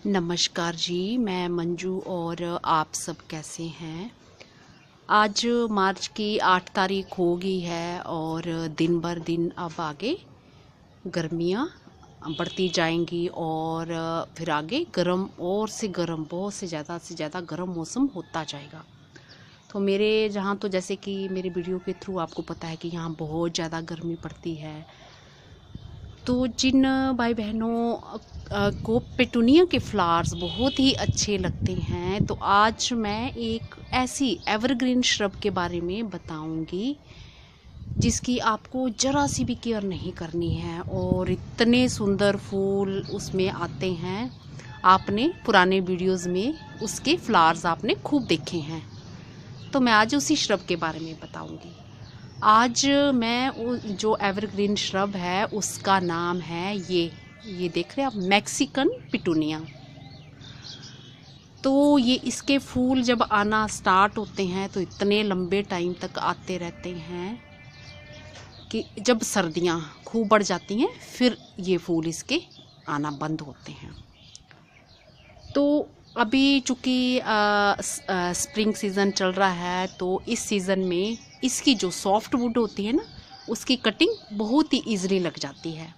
नमस्कार जी, मैं मंजू और आप सब कैसे हैं। आज मार्च की 8 तारीख हो गई है और दिन भर दिन अब आगे गर्मियाँ बढ़ती जाएंगी और फिर आगे गर्म और से गर्म बहुत से ज़्यादा गर्म मौसम होता जाएगा। तो मेरे जहाँ तो जैसे कि मेरे वीडियो के थ्रू आपको पता है कि यहाँ बहुत ज़्यादा गर्मी पड़ती है। तो जिन भाई बहनों को पेटूनिया के फ्लावर्स बहुत ही अच्छे लगते हैं, तो आज मैं एक ऐसी एवरग्रीन श्रब के बारे में बताऊंगी जिसकी आपको ज़रा सी भी केयर नहीं करनी है और इतने सुंदर फूल उसमें आते हैं। आपने पुराने वीडियोस में उसके फ्लावर्स आपने खूब देखे हैं, तो मैं आज उसी श्रब के बारे में बताऊंगी। आज मैं जो एवरग्रीन श्रब है उसका नाम है ये देख रहे हैं आप, मैक्सिकन पिटूनिया। तो ये इसके फूल जब आना स्टार्ट होते हैं तो इतने लंबे टाइम तक आते रहते हैं कि जब सर्दियाँ खूब बढ़ जाती हैं फिर ये फूल इसके आना बंद होते हैं। तो अभी चूँकि स्प्रिंग सीज़न चल रहा है, तो इस सीज़न में इसकी जो सॉफ्ट वुड होती है ना, उसकी कटिंग बहुत ही ईज़िली लग जाती है।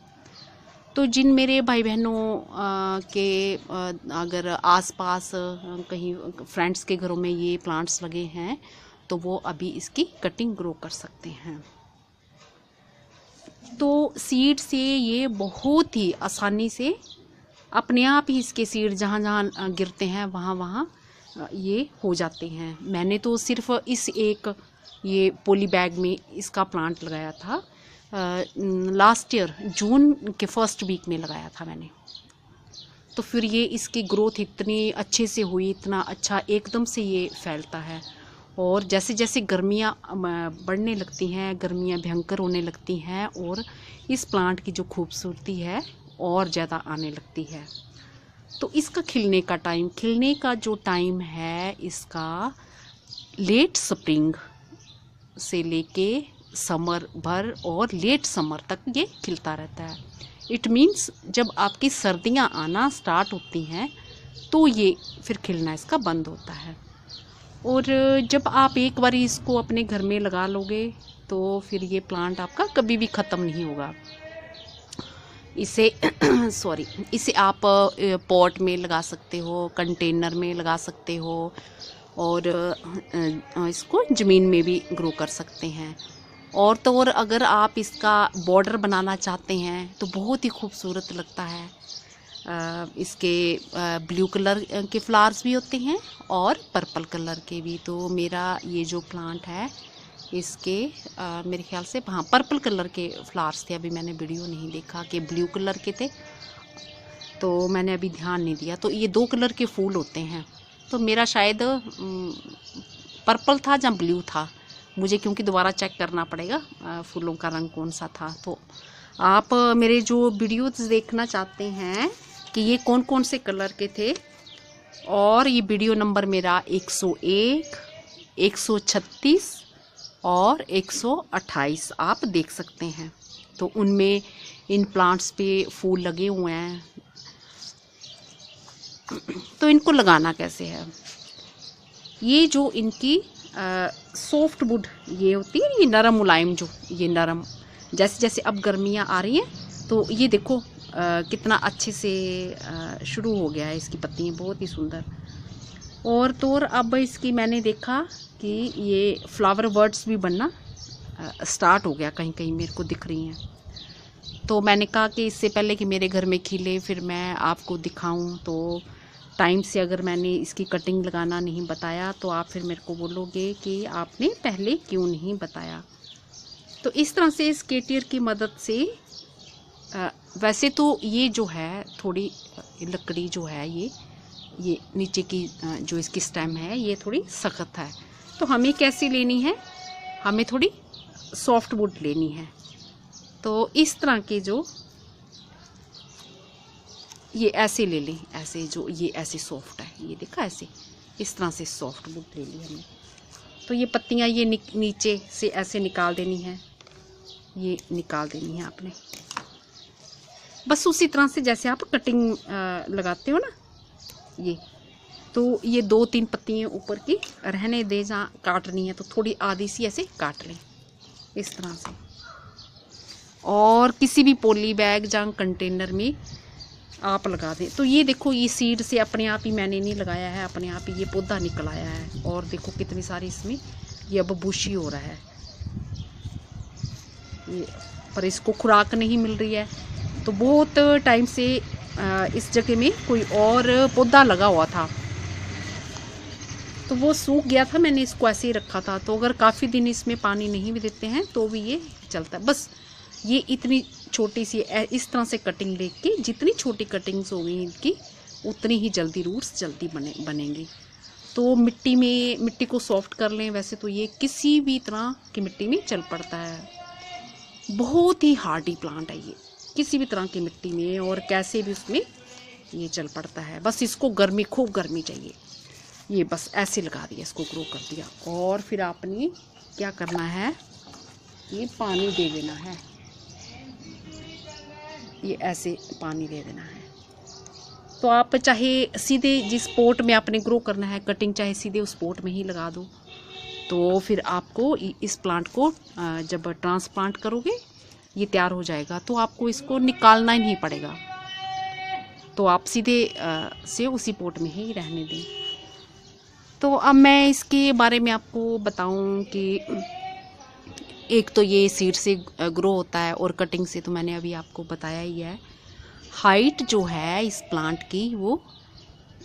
तो जिन मेरे भाई बहनों के अगर आसपास कहीं फ्रेंड्स के घरों में ये प्लांट्स लगे हैं तो वो अभी इसकी कटिंग ग्रो कर सकते हैं। तो सीड से ये बहुत ही आसानी से अपने आप ही इसके सीड जहाँ जहाँ गिरते हैं वहाँ वहाँ ये हो जाते हैं। मैंने तो सिर्फ इस एक ये पॉली बैग में इसका प्लांट लगाया था, लास्ट ईयर जून के फर्स्ट वीक में लगाया था मैंने। तो फिर ये इसकी ग्रोथ इतनी अच्छे से हुई, इतना अच्छा एकदम से ये फैलता है। और जैसे जैसे गर्मियाँ बढ़ने लगती हैं, गर्मियाँ भयंकर होने लगती हैं और इस प्लांट की जो खूबसूरती है और ज़्यादा आने लगती है। तो इसका खिलने का जो टाइम है इसका लेट स्प्रिंग से लेके समर भर और लेट समर तक ये खिलता रहता है। इट मीन्स जब आपकी सर्दियाँ आना स्टार्ट होती हैं तो ये फिर खिलना इसका बंद होता है। और जब आप एक बार इसको अपने घर में लगा लोगे तो फिर ये प्लांट आपका कभी भी ख़त्म नहीं होगा। इसे इसे आप पॉट में लगा सकते हो, कंटेनर में लगा सकते हो और इसको ज़मीन में भी ग्रो कर सकते हैं। और तो और अगर आप इसका बॉर्डर बनाना चाहते हैं तो बहुत ही खूबसूरत लगता है। इसके ब्लू कलर के फ्लावर्स भी होते हैं और पर्पल कलर के भी। तो मेरा ये जो प्लांट है इसके मेरे ख्याल से हाँ पर्पल कलर के फ्लावर्स थे। अभी मैंने वीडियो नहीं देखा कि ब्लू कलर के थे, तो मैंने अभी ध्यान नहीं दिया। तो ये 2 कलर के फूल होते हैं। तो मेरा शायद पर्पल था या ब्लू था, मुझे क्योंकि दोबारा चेक करना पड़ेगा फूलों का रंग कौन सा था। तो आप मेरे जो वीडियोस देखना चाहते हैं कि ये कौन कौन से कलर के थे, और ये वीडियो नंबर मेरा 101, 136 और 128 आप देख सकते हैं। तो उनमें इन प्लांट्स पे फूल लगे हुए हैं। तो इनको लगाना कैसे है, ये जो इनकी सॉफ्ट वुड ये होती है, ये नरम मुलायम, जो ये नरम, जैसे जैसे अब गर्मियाँ आ रही हैं तो ये देखो कितना अच्छे से शुरू हो गया है इसकी पत्तियाँ, बहुत ही सुंदर। और तो और अब इसकी मैंने देखा कि ये फ्लावर बर्ड्स भी बनना स्टार्ट हो गया, कहीं कहीं मेरे को दिख रही हैं। तो मैंने कहा कि इससे पहले कि मेरे घर में खिले फिर मैं आपको दिखाऊं, तो टाइम से अगर मैंने इसकी कटिंग लगाना नहीं बताया तो आप फिर मेरे को बोलोगे कि आपने पहले क्यों नहीं बताया। तो इस तरह से स्केटियर की मदद से वैसे तो ये जो है थोड़ी लकड़ी जो है ये नीचे की जो इसकी स्टेम है ये थोड़ी सख्त है। तो हमें कैसी लेनी है, हमें थोड़ी सॉफ्ट वुड लेनी है। तो इस तरह के जो ये ऐसे ले लें, ऐसे जो ये ऐसे सॉफ्ट है, ये देखा ऐसे इस तरह से सॉफ्ट वुड ले ली हमने। तो ये पत्तियां ये नीचे से ऐसे निकाल देनी है, ये निकाल देनी है आपने, बस उसी तरह से जैसे आप कटिंग लगाते हो ना, ये तो ये 2-3 पत्तियाँ ऊपर की रहने दे, जहाँ काटनी है तो थोड़ी आधी सी ऐसे काट लें इस तरह से। और किसी भी पॉली बैग या कंटेनर में आप लगा दें। तो ये देखो, ये सीड से अपने आप ही, मैंने नहीं लगाया है, अपने आप ही ये पौधा निकल आया है। और देखो कितनी सारी इसमें ये अब बुशी हो रहा है ये, पर इसको खुराक नहीं मिल रही है। तो बहुत टाइम से इस जगह में कोई और पौधा लगा हुआ था, तो वो सूख गया था, मैंने इसको ऐसे ही रखा था। तो अगर काफ़ी दिन इसमें पानी नहीं भी देते हैं तो भी ये चलता है। बस ये इतनी छोटी सी इस तरह से कटिंग लेके, जितनी छोटी कटिंग्स होंगी इनकी उतनी ही जल्दी रूट्स जल्दी बनेंगी। तो मिट्टी को सॉफ्ट कर लें। वैसे तो ये किसी भी तरह की मिट्टी में चल पड़ता है, बहुत ही हार्डी प्लांट है ये, किसी भी तरह की मिट्टी में और कैसे भी उसमें ये चल पड़ता है। बस इसको गर्मी, खूब गर्मी चाहिए। ये बस ऐसे लगा दिया, इसको ग्रो कर दिया। और फिर आपने क्या करना है, ये पानी दे देना है, ये ऐसे पानी दे देना है। तो आप चाहे सीधे जिस पोट में आपने ग्रो करना है कटिंग, चाहे सीधे उस पोट में ही लगा दो। तो फिर आपको इस प्लांट को जब ट्रांसप्लांट करोगे, ये तैयार हो जाएगा, तो आपको इसको निकालना ही नहीं पड़ेगा। तो आप सीधे से उसी पोट में ही रहने दें। तो अब मैं इसके बारे में आपको बताऊं कि एक तो ये सीड से ग्रो होता है, और कटिंग से तो मैंने अभी आपको बताया ही है। हाइट जो है इस प्लांट की, वो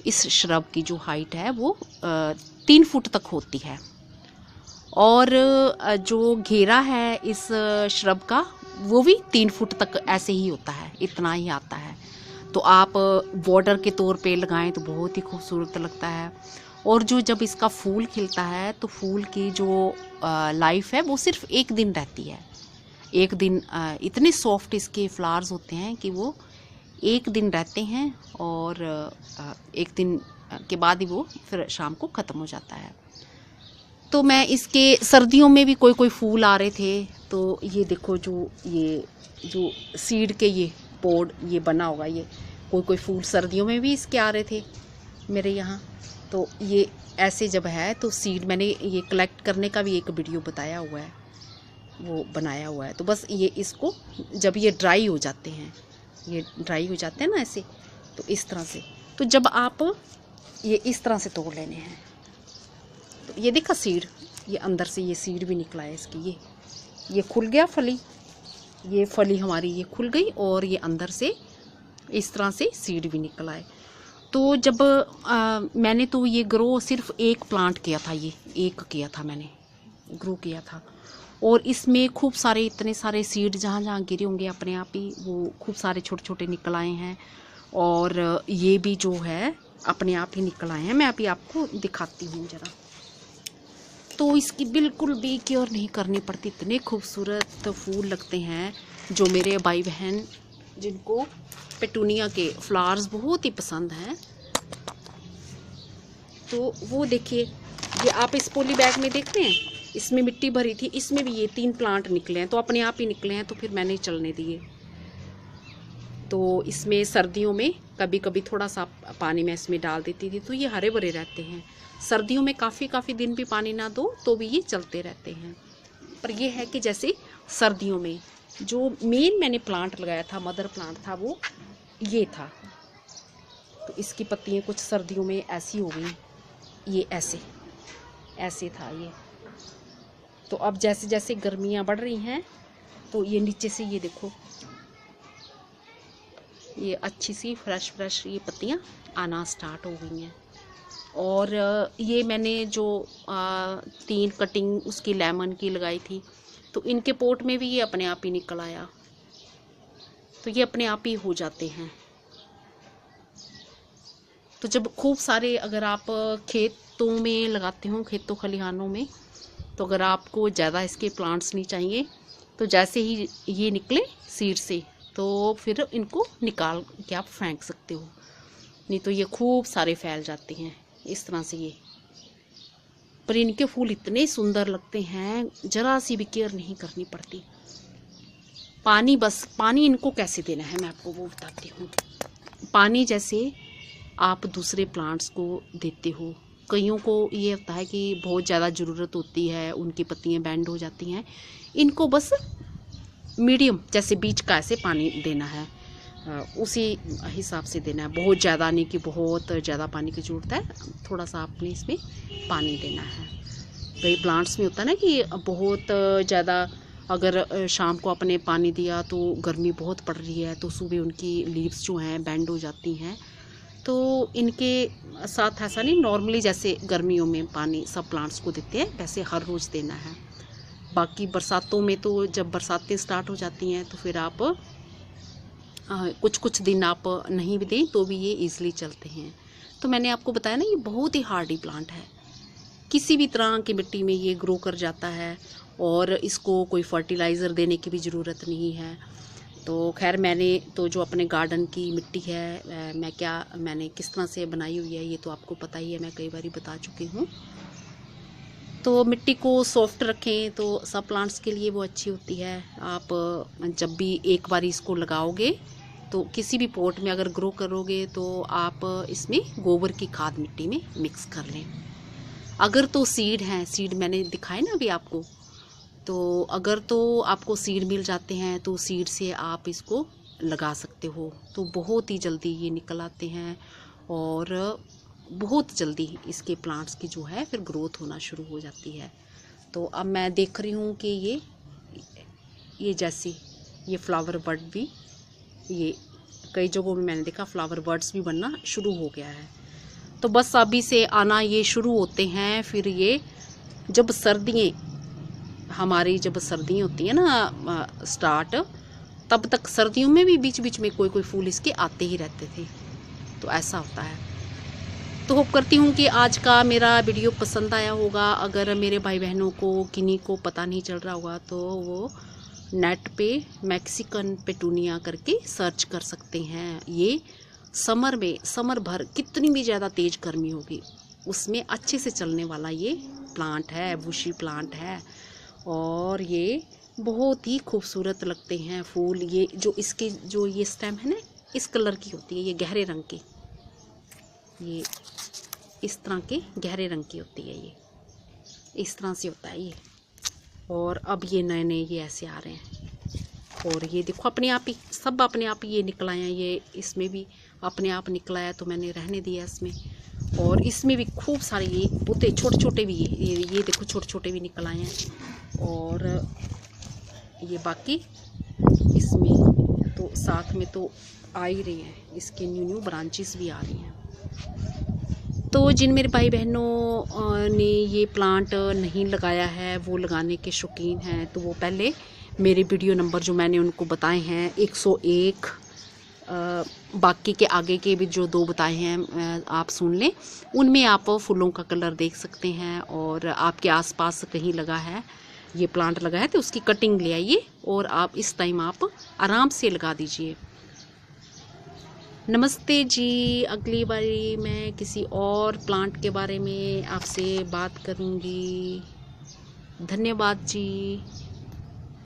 इस श्रब की जो हाइट है वो 3 फुट तक होती है। और जो घेरा है इस श्रब का वो भी 3 फुट तक ऐसे ही होता है, इतना ही आता है। तो आप बॉर्डर के तौर पे लगाएं तो बहुत ही खूबसूरत लगता है। और जो जब इसका फूल खिलता है तो फूल की जो लाइफ है वो सिर्फ 1 दिन रहती है। 1 दिन इतने सॉफ्ट इसके फ्लावर्स होते हैं कि वो 1 दिन रहते हैं, और 1 दिन के बाद ही वो फिर शाम को ख़त्म हो जाता है। तो मैं इसके सर्दियों में भी कोई फूल आ रहे थे। तो ये देखो, जो सीड के ये पोड ये बना होगा, ये कोई फूल सर्दियों में भी इसके आ रहे थे मेरे यहाँ। तो ये ऐसे जब है तो सीड मैंने ये कलेक्ट करने का भी एक वीडियो बताया हुआ है, वो बनाया हुआ है। तो बस ये इसको जब ये ड्राई हो जाते हैं, ये ड्राई हो जाते हैं ना ऐसे, तो इस तरह से, तो जब आप ये इस तरह से तोड़ लेने हैं। तो ये देखा सीड, ये अंदर से ये सीड भी निकला है इसकी, ये खुल गया फली, ये फली हमारी ये खुल गई, और ये अंदर से इस तरह से सीड भी निकला है। तो जब मैंने तो ये ग्रो सिर्फ एक प्लांट किया था, ये एक किया था मैंने, ग्रो किया था। और इसमें खूब सारे, इतने सारे सीड जहाँ जहाँ गिरे होंगे अपने आप ही वो खूब सारे छोटे छोटे निकल आए हैं। और ये भी जो है अपने आप ही निकल आए हैं। मैं अभी आपको दिखाती हूँ ज़रा। तो इसकी बिल्कुल भी केयर नहीं करनी पड़ती, इतने खूबसूरत फूल लगते हैं। जो मेरे भाई बहन जिनको पेटूनिया के फ्लावर्स बहुत ही पसंद हैं, तो वो देखिए, ये आप इस पॉली बैग में देख रहे हैं, इसमें मिट्टी भरी थी, इसमें भी ये 3 प्लांट निकले हैं। तो अपने आप ही निकले हैं, तो फिर मैंने चलने दिए। तो इसमें सर्दियों में कभी कभी थोड़ा सा पानी मैं इसमें डाल देती थी, तो ये हरे भरे रहते हैं। सर्दियों में काफ़ी दिन भी पानी ना दो तो भी ये चलते रहते हैं। पर ये है कि जैसे सर्दियों में जो मेन मैंने प्लांट लगाया था, मदर प्लांट था, वो ये था। तो इसकी पत्तियाँ कुछ सर्दियों में ऐसी हो गई, ये ऐसे था ये। तो अब जैसे जैसे गर्मियाँ बढ़ रही हैं तो ये नीचे से ये देखो, ये अच्छी सी फ्रेश ये पत्तियाँ आना स्टार्ट हो गई हैं। और ये मैंने जो 3 कटिंग उसकी लेमन की लगाई थी, तो इनके पोट में भी ये अपने आप ही निकल आया। तो ये अपने आप ही हो जाते हैं। तो जब खूब सारे अगर आप खेतों में लगाते हो, खेतों खलिहानों में, तो अगर आपको ज़्यादा इसके प्लांट्स नहीं चाहिए, तो जैसे ही ये निकले सीड से, तो फिर इनको निकाल के आप फेंक सकते हो। नहीं तो ये खूब सारे फैल जाते हैं इस तरह से ये। पर इनके फूल इतने सुंदर लगते हैं, जरा सी भी केयर नहीं करनी पड़ती। पानी, बस पानी इनको कैसे देना है मैं आपको वो बताती हूँ। पानी जैसे आप दूसरे प्लांट्स को देते हो। कईयों को ये होता है कि बहुत ज़्यादा ज़रूरत होती है, उनकी पत्तियाँ बैंड हो जाती हैं, इनको बस मीडियम जैसे बीच का ऐसे पानी देना है, उसी हिसाब से देना है। बहुत ज़्यादा नहीं कि बहुत ज़्यादा पानी की ज़रूरत है, थोड़ा सा आपने इसमें पानी देना है। कई प्लांट्स में होता है ना कि बहुत ज़्यादा अगर शाम को आपने पानी दिया तो गर्मी बहुत पड़ रही है, तो सुबह उनकी लीव्स जो हैं बैंड हो जाती हैं। तो इनके साथ ऐसा नहीं, नॉर्मली जैसे गर्मियों में पानी सब प्लांट्स को देते हैं वैसे हर रोज़ देना है। बाकी बरसातों में तो जब बरसातें स्टार्ट हो जाती हैं तो फिर आप कुछ कुछ दिन आप नहीं भी दें तो भी ये ईज़िली चलते हैं। तो मैंने आपको बताया ना, ये बहुत ही हार्डी प्लांट है, किसी भी तरह की मिट्टी में ये ग्रो कर जाता है और इसको कोई फर्टिलाइज़र देने की भी ज़रूरत नहीं है। तो खैर मैंने तो जो अपने गार्डन की मिट्टी है मैंने किस तरह से बनाई हुई है ये तो आपको पता ही है, मैं कई बार बता चुकी हूँ। तो मिट्टी को सॉफ्ट रखें तो सब प्लांट्स के लिए वो अच्छी होती है। आप जब भी एक बार इसको लगाओगे तो किसी भी पॉट में अगर ग्रो करोगे तो आप इसमें गोबर की खाद मिट्टी में मिक्स कर लें। अगर तो सीड हैं, सीड मैंने दिखाए ना अभी आपको, तो अगर तो आपको सीड मिल जाते हैं तो सीड से आप इसको लगा सकते हो, तो बहुत ही जल्दी ये निकल आते हैं और बहुत जल्दी इसके प्लांट्स की जो है फिर ग्रोथ होना शुरू हो जाती है। तो अब मैं देख रही हूँ कि ये जैसे ये फ्लावर बर्ड भी, ये कई जगहों में मैंने देखा फ्लावर बर्ड्स भी बनना शुरू हो गया है। तो बस अभी से आना ये शुरू होते हैं। फिर ये जब जब सर्दियाँ होती हैं ना स्टार्ट, तब तक सर्दियों में भी बीच बीच में कोई कोई फूल इसके आते ही रहते थे, तो ऐसा होता है। तो होप करती हूँ कि आज का मेरा वीडियो पसंद आया होगा। अगर मेरे भाई बहनों को किन्हीं को पता नहीं चल रहा होगा तो वो नेट पे मैक्सिकन पेटूनिया करके सर्च कर सकते हैं। ये समर भर कितनी भी ज़्यादा तेज़ गर्मी होगी उसमें अच्छे से चलने वाला ये प्लांट है, बुशी प्लांट है, और ये बहुत ही खूबसूरत लगते हैं फूल। ये जो इसके जो ये स्टेम है ना, इस कलर की होती है, ये गहरे रंग की, ये इस तरह के गहरे रंग की होती है, ये इस तरह से होता है ये। और अब ये नए नए ये ऐसे आ रहे हैं और ये देखो अपने आप ही सब अपने आप ही ये निकल आए हैं। ये इसमें भी अपने आप निकला है तो मैंने रहने दिया इसमें, और इसमें भी खूब सारे ये पोते छोटे छोटे भी ये देखो छोटे छोटे भी निकल आए हैं। और ये बाकी इसमें तो साथ में तो आ ही रही हैं, इसके न्यू ब्रांचेस भी आ रही हैं। तो जिन मेरे भाई बहनों ने ये प्लांट नहीं लगाया है, वो लगाने के शौकीन हैं, तो वो पहले मेरे वीडियो नंबर जो मैंने उनको बताए हैं 101, बाकी के आगे के भी जो 2 बताए हैं आप सुन लें, उनमें आप फूलों का कलर देख सकते हैं। और आपके आसपास कहीं लगा है ये प्लांट लगा है तो उसकी कटिंग ले आइए और आप इस टाइम आप आराम से लगा दीजिए। नमस्ते जी, अगली बारी मैं किसी और प्लांट के बारे में आपसे बात करूँगी। धन्यवाद जी।